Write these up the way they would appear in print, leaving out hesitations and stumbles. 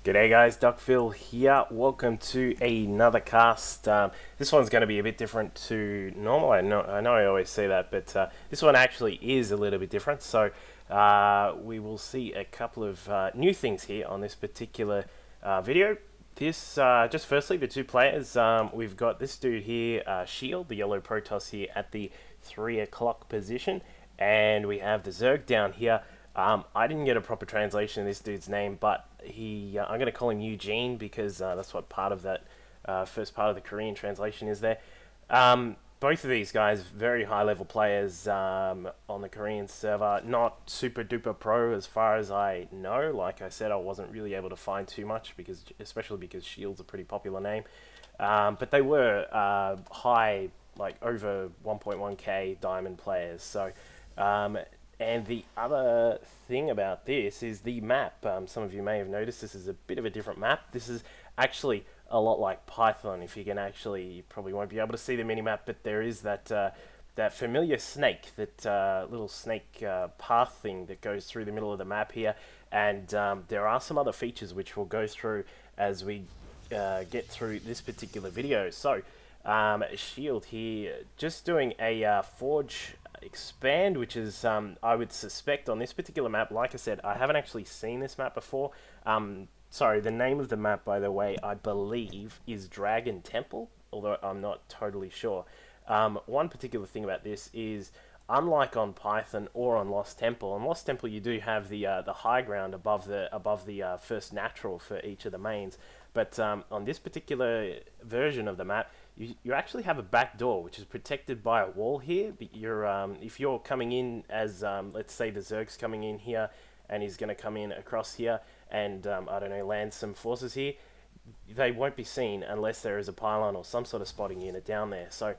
G'day guys, Duckville here. Welcome to another cast. This one's going to be a bit different to normal. I know I always say that, but this one actually is a little bit different. So we will see a couple of new things here on this particular video. Just firstly, the two players. We've got this dude here, ShiEld, the yellow Protoss here at the 3 o'clock position, and we have the Zerg down here. I didn't get a proper translation of this dude's name, but I'm going to call him Eugene because that's what part of that first part of the Korean translation is there. Both of these guys, very high level players on the Korean server. Not super duper pro as far as I know. Like I said, I wasn't really able to find too much especially because ShiEld's a pretty popular name. But they were high, like over 1.1k diamond players. And the other thing about this is the map. Some of you may have noticed this is a bit of a different map. This is actually a lot like Python. If you can actually, you probably won't be able to see the minimap, but there is that familiar snake, that little snake path thing that goes through the middle of the map here. And there are some other features which we'll go through as we get through this particular video. So, ShiEld here, just doing a Forge expand, which is I would suspect on this particular map. Like I said, I haven't actually seen this map before. Sorry, the name of the map, by the way, I believe is Dragon Temple, although I'm not totally sure. One particular thing about this is, unlike on Python or on Lost Temple, on Lost Temple you do have the high ground above the first natural for each of the mains, but on this particular version of the map, you actually have a back door which is protected by a wall here. If you're coming in as let's say the Zerg's coming in here and he's going to come in across here and I don't know, land some forces here, they won't be seen unless there is a pylon or some sort of spotting unit down there. So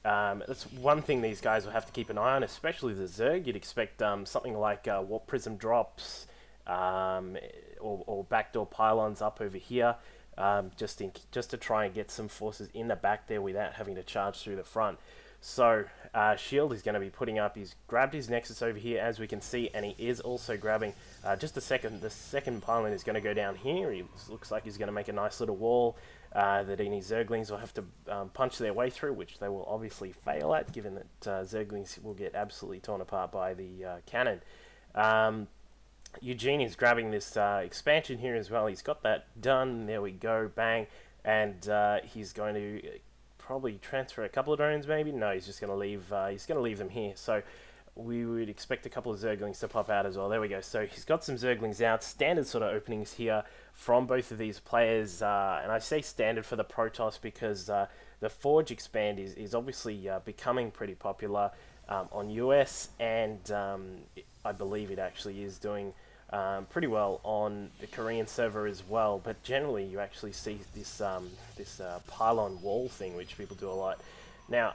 that's one thing these guys will have to keep an eye on, especially the Zerg. You'd expect something like warp prism drops or backdoor pylons up over here, just to try and get some forces in the back there without having to charge through the front. So ShiEld is going to be putting up. He's grabbed his Nexus over here, as we can see, and he is also grabbing just a second. The second pylon is going to go down here. He looks like he's going to make a nice little wall that any Zerglings will have to punch their way through, which they will obviously fail at, given that Zerglings will get absolutely torn apart by the cannon. Eugene is grabbing this expansion here as well. He's got that done. There we go, bang. And he's going to probably transfer a couple of drones, maybe. No, he's just going to leave. He's going to leave them here. So we would expect a couple of Zerglings to pop out as well. There we go. So he's got some Zerglings out. Standard sort of openings here from both of these players. And I say standard for the Protoss because the Forge expand is obviously becoming pretty popular on US, and I believe it actually is doing pretty well on the Korean server as well. But generally, you actually see this pylon wall thing, which people do a lot. Now,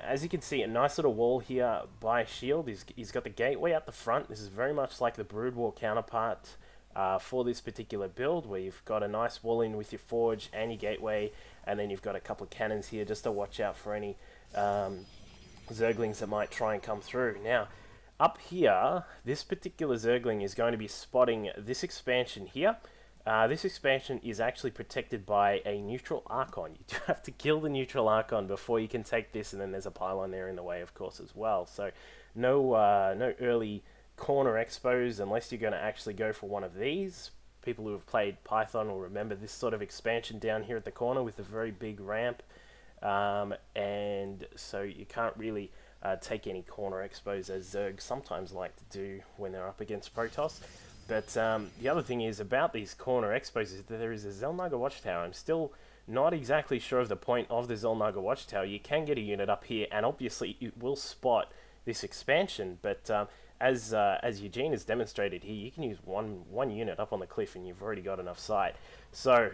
as you can see, a nice little wall here by ShiEld. He's got the gateway at the front. This is very much like the Brood War counterpart for this particular build, where you've got a nice wall in with your Forge and your gateway, and then you've got a couple of cannons here just to watch out for any Zerglings that might try and come through. Now, up here, this particular Zergling is going to be spotting this expansion here. This expansion is actually protected by a neutral Archon. You do have to kill the neutral Archon before you can take this, and then there's a pylon there in the way, of course, as well. So no early corner expos unless you're going to actually go for one of these. People who have played Python will remember this sort of expansion down here at the corner with a very big ramp. And so you can't really take any corner expos, as Zerg sometimes like to do when they're up against Protoss. But the other thing is about these corner expos is that there is a Xel'Naga Watchtower. I'm still not exactly sure of the point of the Xel'Naga Watchtower. You can get a unit up here, and obviously it will spot this expansion, but as Eugene has demonstrated here, you can use one unit up on the cliff and you've already got enough sight. So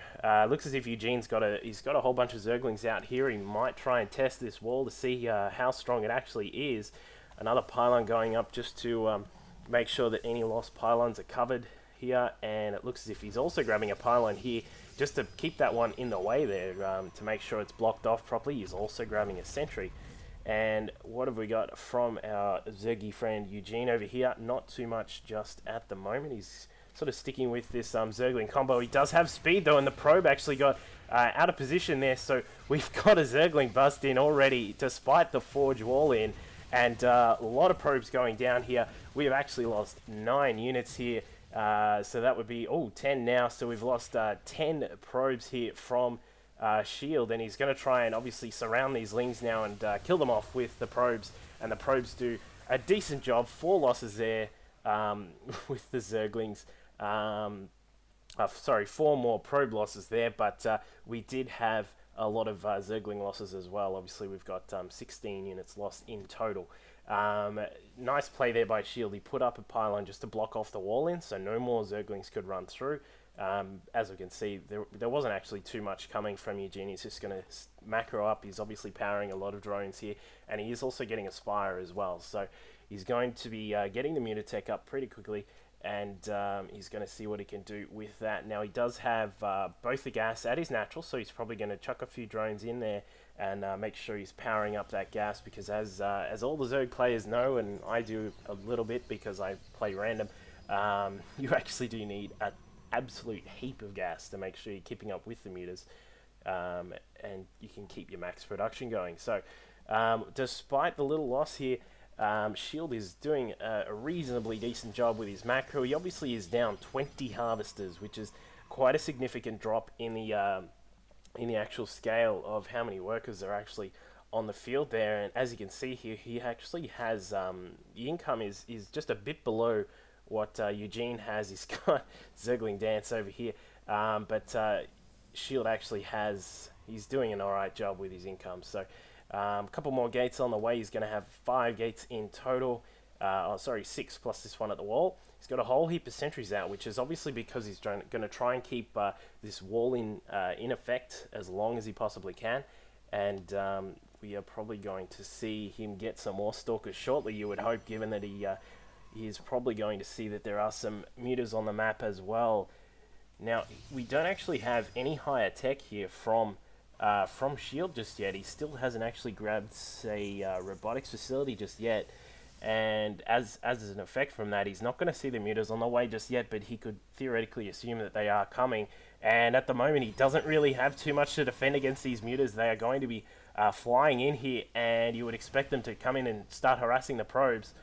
looks as if Eugene's got a whole bunch of Zerglings out here. He might try and test this wall to see how strong it actually is. Another pylon going up just to make sure that any lost pylons are covered here, and it looks as if he's also grabbing a pylon here just to keep that one in the way there, to make sure it's blocked off properly. He's also grabbing a sentry. And what have we got from our Zergy friend Eugene over here? Not too much just at the moment. He's sort of sticking with this Zergling combo. He does have speed though, and the probe actually got out of position there, so we've got a Zergling bust in already despite the Forge wall in, and a lot of probes going down here. We have actually lost 9 units here, so that would be 10 now, so we've lost 10 probes here from ShiEld, and he's going to try and obviously surround these lings now and kill them off with the probes, and the probes do a decent job. 4 losses there with the Zerglings. Sorry, 4 more probe losses there, but we did have a lot of Zergling losses as well. Obviously, we've got 16 units lost in total. Nice play there by ShiEld. He put up a pylon just to block off the wall in, so no more Zerglings could run through. As we can see, there wasn't actually too much coming from Eugene. He's just going to macro up. He's obviously powering a lot of drones here, and he is also getting a Spire as well. So he's going to be getting the Mutatech up pretty quickly, and he's going to see what he can do with that. Now, he does have both the gas at his natural, so he's probably going to chuck a few drones in there and make sure he's powering up that gas, because as all the Zerg players know, and I do a little bit because I play random, you actually do need an absolute heap of gas to make sure you're keeping up with the mutas, and you can keep your max production going. So despite the little loss here, ShiEld is doing a reasonably decent job with his macro. He obviously is down 20 harvesters, which is quite a significant drop in the actual scale of how many workers are actually on the field there. And as you can see here, he actually has the income is just a bit below what Eugene has. He's got Zergling Dance over here, but ShiEld actually he's doing an alright job with his income. So a couple more gates on the way. He's going to have 5 gates in total. 6 plus this one at the wall. He's got a whole heap of sentries out, which is obviously because he's going to try and keep this wall in effect as long as he possibly can. And we are probably going to see him get some more stalkers shortly, you would hope, given that he is probably going to see that there are some mutas on the map as well. Now, we don't actually have any higher tech here from ShiEld just yet. He still hasn't actually grabbed a robotics facility just yet, and as an effect from that, he's not going to see the mutas on the way just yet, but he could theoretically assume that they are coming, and at the moment he doesn't really have too much to defend against these mutas. They are going to be flying in here, and you would expect them to come in and start harassing the probes,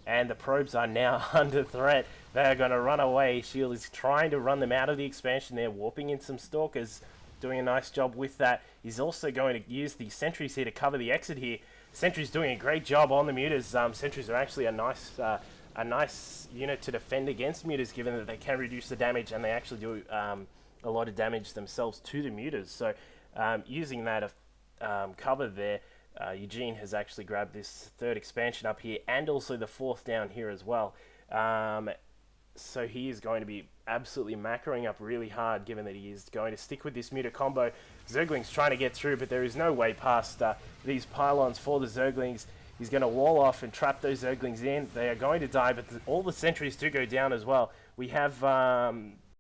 and the probes are now under threat. They are going to run away. ShiEld is trying to run them out of the expansion. They're warping in some stalkers, doing a nice job with that. He's also going to use the sentries here to cover the exit here. Sentries doing a great job on the mutas. Sentries are actually a nice unit to defend against mutas, given that they can reduce the damage, and they actually do a lot of damage themselves to the mutas. So using that cover there, Eugene has actually grabbed this 3rd expansion up here, and also the 4th down here as well. So he is going to be absolutely macroing up really hard, given that he is going to stick with this muta combo. Zergling's trying to get through, but there is no way past these pylons for the Zerglings. He's going to wall off and trap those Zerglings in. They are going to die, but all the sentries do go down as well. We have